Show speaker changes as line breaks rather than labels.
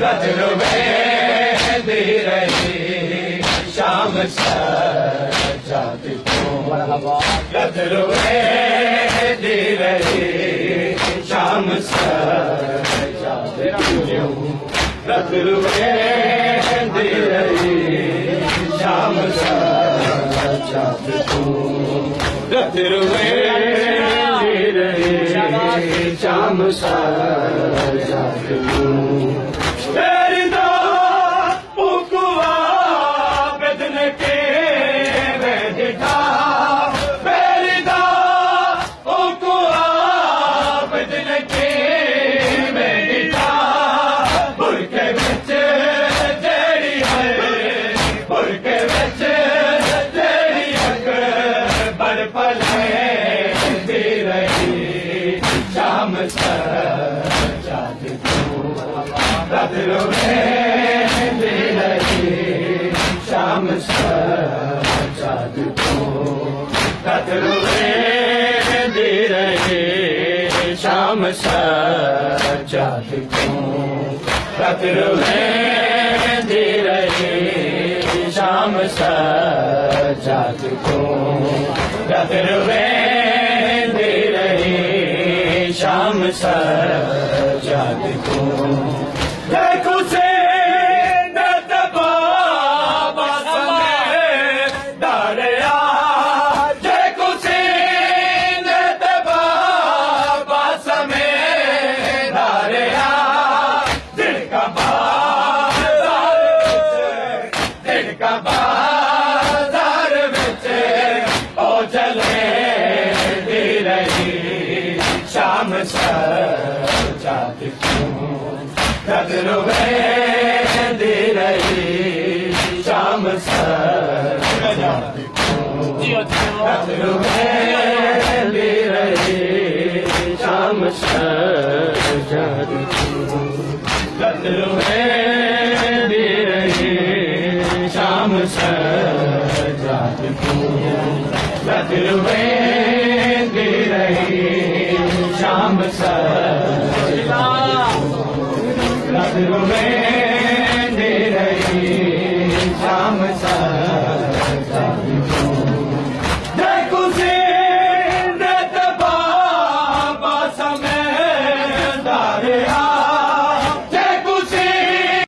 गजरवेंदी रही शाम सजाद क्यों, गजरवेंदी रही शाम सजाद क्यों, गजरवेंदी रही शाम सजाद क्यों, गजरवेंदी रही शाम सजाद क्यों। शाम सजाद क्यों, गजरवेंदी रही शाम सजाद क्यों, गजरवेंदी रही शाम सजाद क्यों, गजरवेंदी रही शाम सजाद क्यों, गजरवेंदी रही शाम सजाद क्यों। देखो से शाम सजाद क्यों, गजरवेंदी रही शाम सजाद क्यों, गजरवेंदी रही शाम सजाद क्यों, गजरवेंदी रही शाम सजाद क्यों, गजरवेंदी रही शाम सजाद क्यों, गजरवेंदी रही शाम सजाद